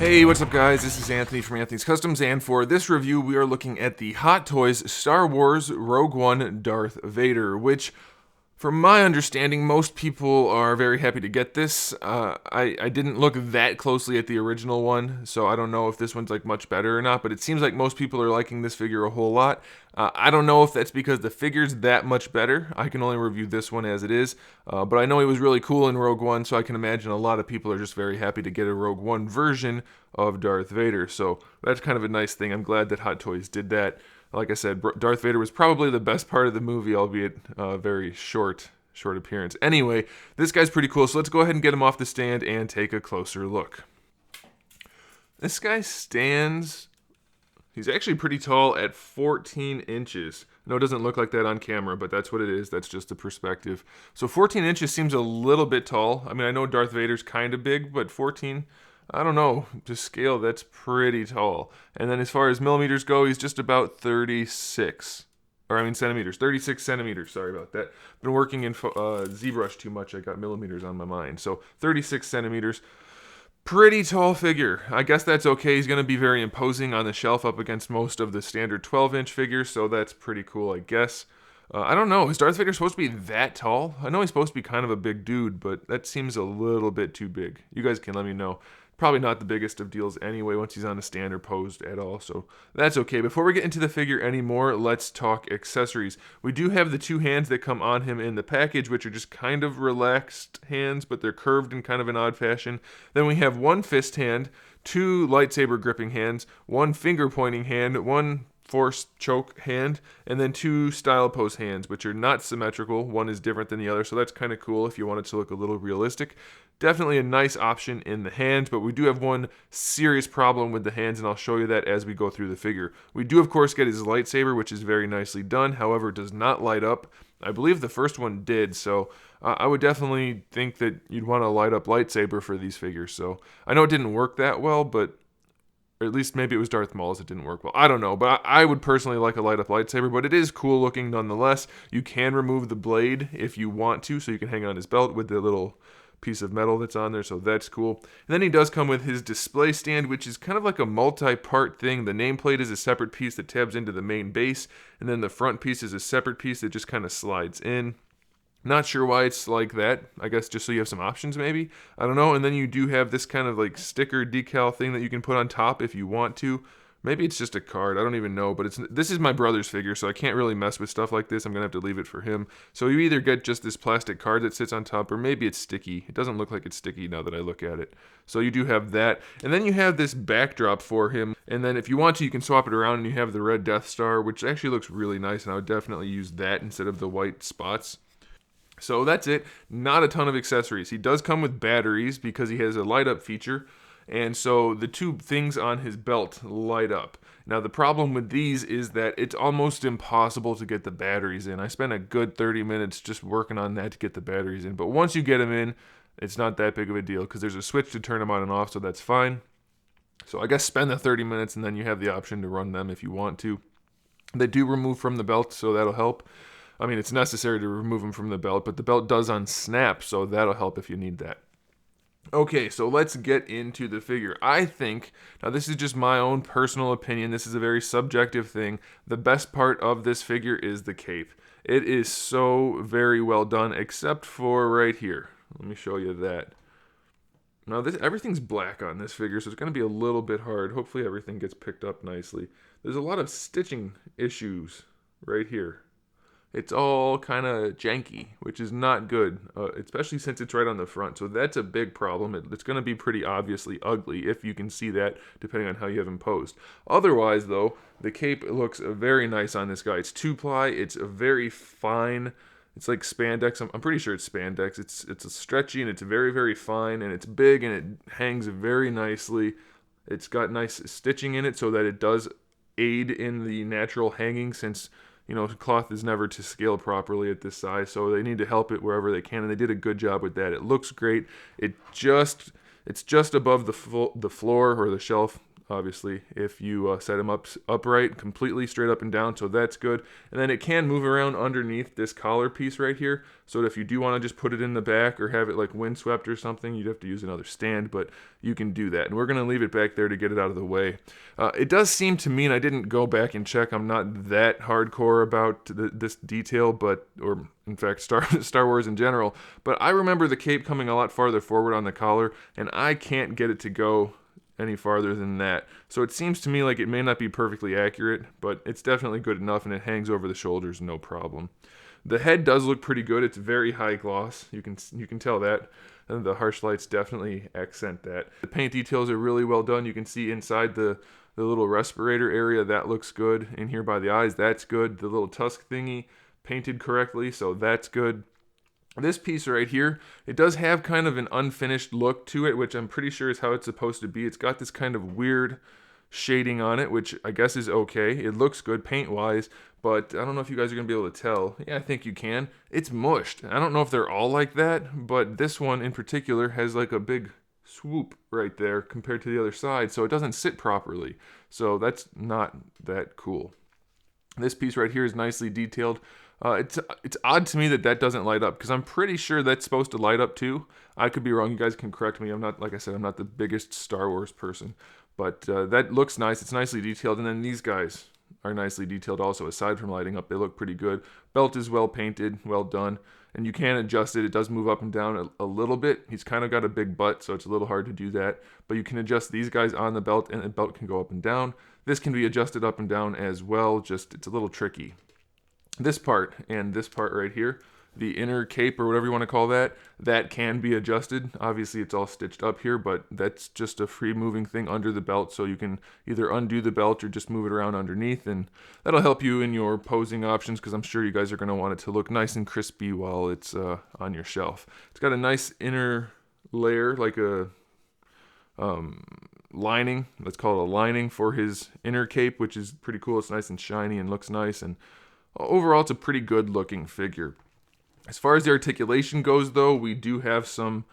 Hey, what's up guys? This is Anthony from Anthony's Customs, and for this review we are looking at the Hot Toys Star Wars Rogue One Darth Vader, which, from my understanding, most people are very happy to get this. I didn't look that closely at the original one, so I don't know if this one's like much better or not, but it seems like most people are liking this figure a whole lot. I don't know if that's because the figure's that much better. I can only review this one as it is, but I know he was really cool in Rogue One, so I can imagine a lot of people are just very happy to get a Rogue One version of Darth Vader, so that's kind of a nice thing. I'm glad that Hot Toys did that. Like I said, Darth Vader was probably the best part of the movie, albeit very short appearance. Anyway, this guy's pretty cool, so let's go ahead and get him off the stand and take a closer look. This guy stands... He's actually pretty tall at 14 inches. I know it doesn't look like that on camera, but that's what it is. That's just the perspective. So 14 inches seems a little bit tall. I mean, I know Darth Vader's kind of big, but 14... I don't know, to scale, that's pretty tall. And then as far as millimeters go, he's just about 36. Or I mean centimeters, 36 centimeters, sorry about that. Been working in ZBrush too much, I got millimeters on my mind. So 36 centimeters, pretty tall figure. I guess that's okay. He's going to be very imposing on the shelf up against most of the standard 12-inch figures, so that's pretty cool, I guess. I don't know, is Darth Vader supposed to be that tall? I know he's supposed to be kind of a big dude, but that seems a little bit too big. You guys can let me know. Probably not the biggest of deals anyway once he's on a stand or posed at all, so that's okay. Before we get into the figure anymore, let's talk accessories. We do have the two hands that come on him in the package, which are just kind of relaxed hands, but they're curved in kind of an odd fashion. Then we have one fist hand, two lightsaber gripping hands, one finger pointing hand, one force choke hand, and then two style pose hands, which are not symmetrical. One is different than the other, so that's kind of cool if you want it to look a little realistic. Definitely a nice option in the hands, but we do have one serious problem with the hands, and I'll show you that as we go through the figure. We do, of course, get his lightsaber, which is very nicely done. However, it does not light up. I believe the first one did, so I would definitely think that you'd want a light up lightsaber for these figures. So I know it didn't work that well, but or at least maybe it was Darth Maul's that didn't work well. I don't know, but I would personally like a light-up lightsaber, but it is cool looking nonetheless. You can remove the blade if you want to, so you can hang on his belt with the little piece of metal that's on there, so that's cool. And then he does come with his display stand, which is kind of like a multi-part thing. The nameplate is a separate piece that tabs into the main base, and then the front piece is a separate piece that just kind of slides in. Not sure why it's like that. I guess just so you have some options maybe. I don't know. And then you do have this kind of like sticker decal thing that you can put on top if you want to. Maybe it's just a card. I don't even know. But this is my brother's figure, so I can't really mess with stuff like this. I'm going to have to leave it for him. So you either get just this plastic card that sits on top, or maybe it's sticky. It doesn't look like it's sticky now that I look at it. So you do have that. And then you have this backdrop for him. And then if you want to, you can swap it around and you have the red Death Star, which actually looks really nice. And I would definitely use that instead of the white spots. So that's it. Not a ton of accessories. He does come with batteries because he has a light up feature. And so the two things on his belt light up. Now the problem with these is that it's almost impossible to get the batteries in. I spent a good 30 minutes just working on that to get the batteries in. But once you get them in, it's not that big of a deal because there's a switch to turn them on and off, so that's fine. So I guess spend the 30 minutes and then you have the option to run them if you want to. They do remove from the belt, so that'll help. I mean, it's necessary to remove them from the belt, but the belt does unsnap, so that'll help if you need that. Okay, so let's get into the figure. I think, now this is just my own personal opinion, this is a very subjective thing, the best part of this figure is the cape. It is so very well done, except for right here. Let me show you that. Now, everything's black on this figure, so it's going to be a little bit hard. Hopefully everything gets picked up nicely. There's a lot of stitching issues right here. It's all kind of janky, which is not good, especially since it's right on the front. So that's a big problem. It's going to be pretty obviously ugly if you can see that, depending on how you have him posed. Otherwise, though, the cape looks very nice on this guy. It's 2-ply. It's a very fine. It's like spandex. I'm pretty sure it's spandex. It's stretchy and it's very, very fine, and it's big and it hangs very nicely. It's got nice stitching in it so that it does aid in the natural hanging, since cloth is never to scale properly at this size, so they need to help it wherever they can, and they did a good job with that. It looks great. It's just above the floor or the shelf obviously, if you set him up upright, completely straight up and down, so that's good. And then it can move around underneath this collar piece right here, so that if you do want to just put it in the back or have it like windswept or something, you'd have to use another stand, but you can do that. And we're going to leave it back there to get it out of the way. It does seem to me, and I didn't go back and check, I'm not that hardcore about this detail, or in fact Star Wars in general, but I remember the cape coming a lot farther forward on the collar, and I can't get it to go any farther than that. So it seems to me like it may not be perfectly accurate, but it's definitely good enough, and it hangs over the shoulders no problem. The head does look pretty good. It's very high gloss. You can tell that. And the harsh lights definitely accent that. The paint details are really well done. You can see inside the little respirator area, that looks good. In here by the eyes, that's good. The little tusk thingy painted correctly, so that's good. This piece right here, it does have kind of an unfinished look to it, which I'm pretty sure is how it's supposed to be. It's got this kind of weird shading on it, which I guess is okay. It looks good paint-wise, but I don't know if you guys are going to be able to tell. Yeah, I think you can. It's mushed. I don't know if they're all like that, but this one in particular has like a big swoop right there compared to the other side, so it doesn't sit properly. So that's not that cool. This piece right here is nicely detailed. It's odd to me that doesn't light up, because I'm pretty sure that's supposed to light up too. I could be wrong. You guys can correct me. I'm not, like I said, I'm not the biggest Star Wars person, but that looks nice. It's nicely detailed, and then these guys are nicely detailed also. Aside from lighting up, they look pretty good. Belt is well painted, well done, and you can adjust it. It does move up and down a little bit. He's kind of got a big butt, so it's a little hard to do that, but you can adjust these guys on the belt, and the belt can go up and down. This can be adjusted up and down as well, just it's a little tricky. This part and this part right here, the inner cape or whatever you want to call that, that can be adjusted. Obviously it's all stitched up here, but that's just a free moving thing under the belt, so you can either undo the belt or just move it around underneath, and that'll help you in your posing options, because I'm sure you guys are going to want it to look nice and crispy while it's on your shelf. It's got a nice inner layer, like a lining, let's call it a lining for his inner cape, which is pretty cool. It's nice and shiny and looks nice, and overall it's a pretty good looking figure. As far as the articulation goes, though, we do have some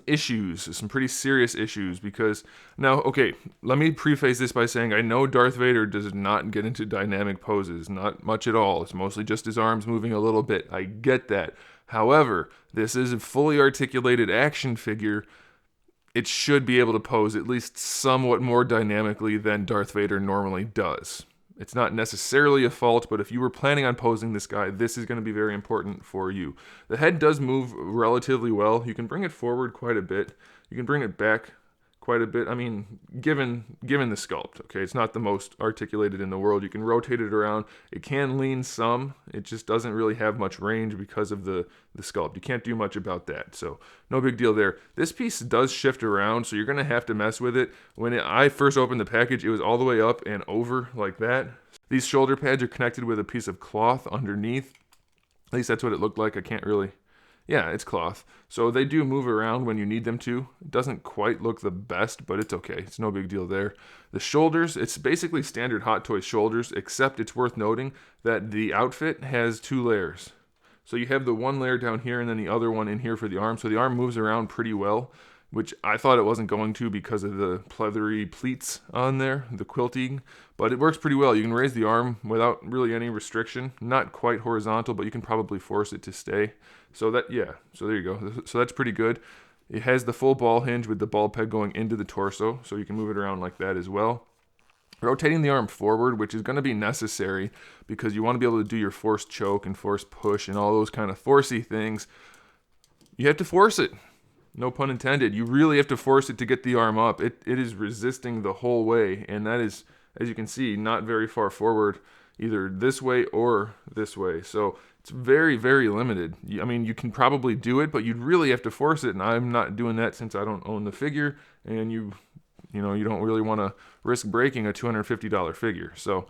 issues, some pretty serious issues, because now, okay, let me preface this by saying I know Darth Vader does not get into dynamic poses, not much at all. It's mostly just his arms moving a little bit. I get that. However, this is a fully articulated action figure. It should be able to pose at least somewhat more dynamically than Darth Vader normally does. It's not necessarily a fault, but if you were planning on posing this guy, this is going to be very important for you. The head does move relatively well. You can bring it forward quite a bit. You can bring it back quite a bit. I mean, given the sculpt, okay? It's not the most articulated in the world. You can rotate it around. It can lean some. It just doesn't really have much range because of the sculpt. You can't do much about that, so no big deal there. This piece does shift around, so you're going to have to mess with it. When I first opened the package, it was all the way up and over like that. These shoulder pads are connected with a piece of cloth underneath. At least that's what it looked like. I can't really... Yeah, it's cloth. So they do move around when you need them to. It doesn't quite look the best, but it's okay. It's no big deal there. The shoulders, it's basically standard Hot Toys shoulders, except it's worth noting that the outfit has 2 layers. So you have the one layer down here and then the other one in here for the arm. So the arm moves around pretty well, which I thought it wasn't going to because of the pleathery pleats on there, the quilting, but it works pretty well. You can raise the arm without really any restriction. Not quite horizontal, but you can probably force it to stay. So that, yeah, so there you go. So that's pretty good. It has the full ball hinge with the ball peg going into the torso, so you can move it around like that as well. Rotating the arm forward, which is going to be necessary because you want to be able to do your forced choke and forced push and all those kind of forcey things. You have to force it. No pun intended. You really have to force it to get the arm up. It is resisting the whole way, and that is, as you can see, not very far forward, either this way or this way. So it's very, very limited. I mean, you can probably do it, but you'd really have to force it, and I'm not doing that since I don't own the figure, and you don't really want to risk breaking a $250 figure. So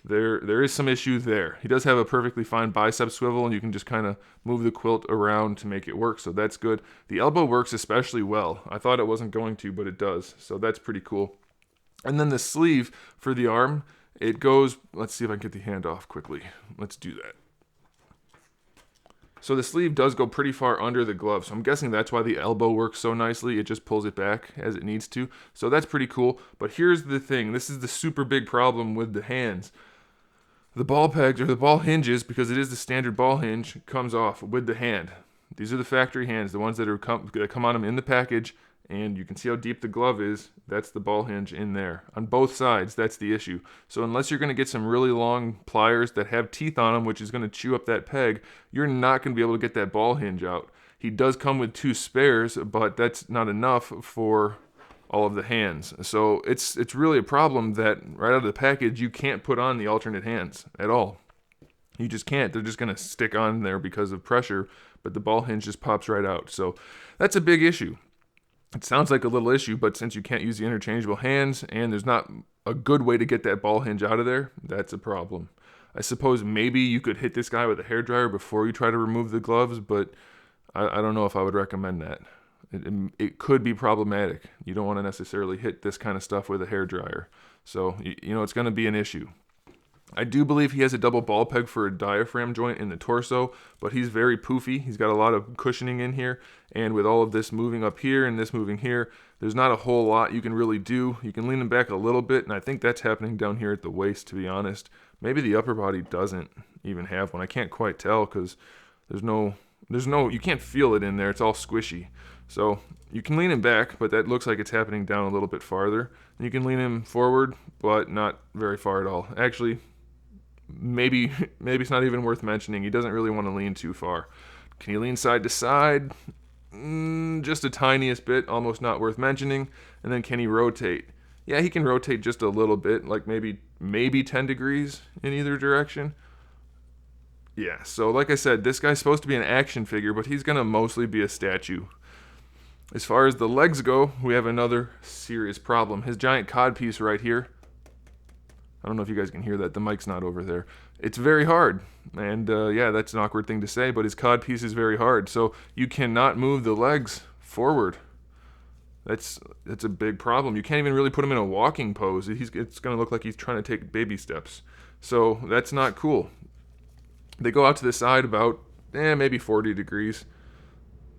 there is some issue there. He does have a perfectly fine bicep swivel, and you can just kind of move the quilt around to make it work, so that's good. The elbow works especially well. I thought it wasn't going to, but it does, so that's pretty cool. And then the sleeve for the arm, it goes, let's see if I can get the hand off quickly. Let's do that. So the sleeve does go pretty far under the glove. So I'm guessing that's why the elbow works so nicely. It just pulls it back as it needs to. So that's pretty cool. But here's the thing. This is the super big problem with the hands. The ball pegs, or the ball hinges, because it is the standard ball hinge, comes off with the hand. These are the factory hands, the ones that come on them in the package, and you can see how deep the glove is. That's the ball hinge in there. On both sides, that's the issue. So unless you're going to get some really long pliers that have teeth on them, which is going to chew up that peg, you're not going to be able to get that ball hinge out. He does come with 2 spares, but that's not enough for all of the hands. So it's really a problem that right out of the package you can't put on the alternate hands at all. You just can't. They're just going to stick on there because of pressure, but the ball hinge just pops right out. So that's a big issue. It sounds like a little issue, but since you can't use the interchangeable hands and there's not a good way to get that ball hinge out of there, that's a problem. I suppose maybe you could hit this guy with a hairdryer before you try to remove the gloves, but I don't know if I would recommend that. It could be problematic. You don't want to necessarily hit this kind of stuff with a hairdryer. So, it's going to be an issue. I do believe he has a double ball peg for a diaphragm joint in the torso, but he's very poofy. He's got a lot of cushioning in here, and with all of this moving up here and this moving here, there's not a whole lot you can really do. You can lean him back a little bit, and I think that's happening down here at the waist, to be honest. Maybe the upper body doesn't even have one. I can't quite tell because you can't feel it in there. It's all squishy. So you can lean him back, but that looks like it's happening down a little bit farther. And you can lean him forward, but not very far at all. Actually, maybe it's not even worth mentioning. He doesn't really want to lean too far. Can he lean side to side? Just a tiniest bit, almost not worth mentioning. And then can he rotate? Yeah, he can rotate just a little bit, like maybe 10 degrees in either direction. Yeah, so like I said, this guy's supposed to be an action figure, but he's going to mostly be a statue. As far as the legs go, we have another serious problem. His giant codpiece right here. I don't know if you guys can hear that. The mic's not over there. It's very hard. And yeah, that's an awkward thing to say, but his codpiece is very hard. So you cannot move the legs forward. That's a big problem. You can't even really put him in a walking pose. It's going to look like he's trying to take baby steps. So that's not cool. They go out to the side about maybe 40 degrees.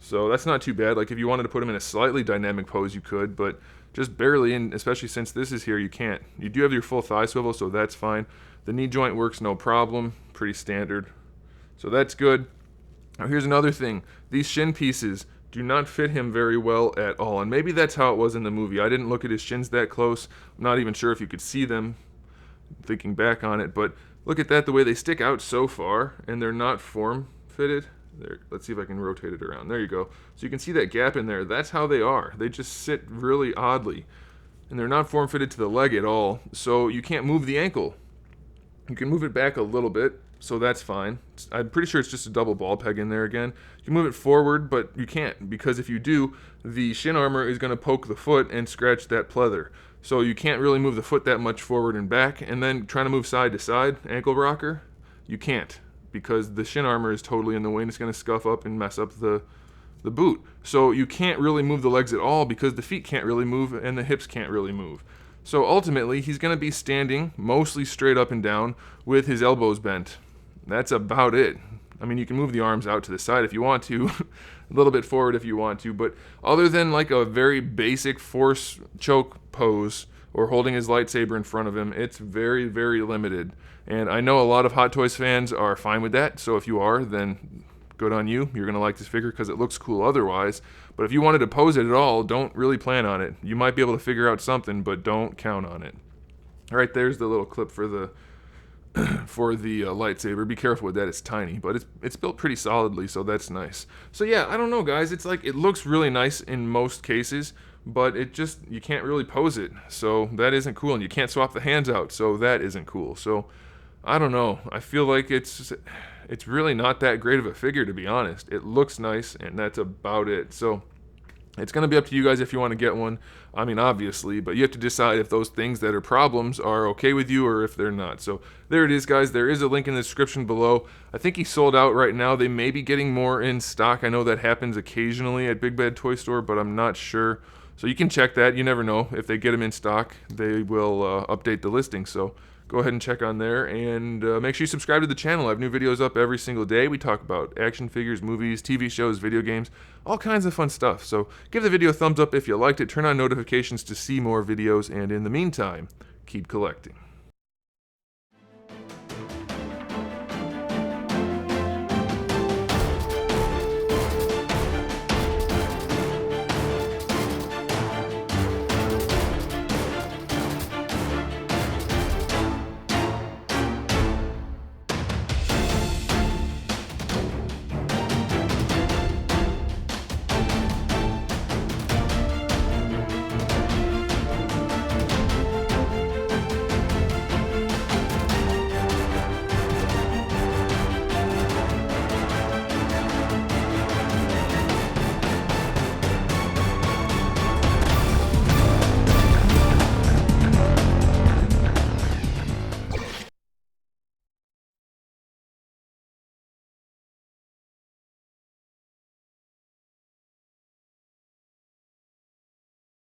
So that's not too bad. Like if you wanted to put him in a slightly dynamic pose, you could, but just barely, and especially since this is here, you can't. You do have your full thigh swivel, so that's fine. The knee joint works no problem, pretty standard. So that's good. Now here's another thing. These shin pieces do not fit him very well at all, and maybe that's how it was in the movie. I didn't look at his shins that close. I'm not even sure if you could see them thinking back on it, but look at that, the way they stick out so far, and they're not form-fitted. There, let's see if I can rotate it around. There you go. So you can see that gap in there. That's how they are. They just sit really oddly. And they're not form-fitted to the leg at all, so you can't move the ankle. You can move it back a little bit, so that's fine. I'm pretty sure it's just a double ball peg in there again. You can move it forward, but you can't, because if you do, the shin armor is going to poke the foot and scratch that pleather. So you can't really move the foot that much forward and back, and then trying to move side to side, ankle rocker, you can't, because the shin armor is totally in the way and it's going to scuff up and mess up the boot. So you can't really move the legs at all because the feet can't really move and the hips can't really move. So ultimately, he's going to be standing mostly straight up and down with his elbows bent. That's about it. I mean, you can move the arms out to the side if you want to, a little bit forward if you want to, but other than like a very basic force choke pose or holding his lightsaber in front of him, it's very, very limited. And I know a lot of Hot Toys fans are fine with that, so if you are, then good on you. You're going to like this figure because it looks cool otherwise. But if you wanted to pose it at all, don't really plan on it. You might be able to figure out something, but don't count on it. All right, there's the little clip for the lightsaber. Be careful with that, it's tiny, but it's built pretty solidly, so that's nice. So yeah, I don't know, guys. It's like it looks really nice in most cases, but you can't really pose it, so that isn't cool, and you can't swap the hands out, so that isn't cool. So I don't know. I feel like it's really not that great of a figure, to be honest. It looks nice, and that's about it. So it's going to be up to you guys if you want to get one. I mean, obviously, but you have to decide if those things that are problems are okay with you or if they're not. So there it is, guys. There is a link in the description below. I think he's sold out right now. They may be getting more in stock. I know that happens occasionally at Big Bad Toy Store, but I'm not sure. So you can check that. You never know. If they get them in stock, they will update the listing. So go go ahead and check on there, and make sure you subscribe to the channel. I have new videos up every single day. We talk about action figures, movies, TV shows, video games, all kinds of fun stuff. So give the video a thumbs up if you liked it, turn on notifications to see more videos, and in the meantime, keep collecting.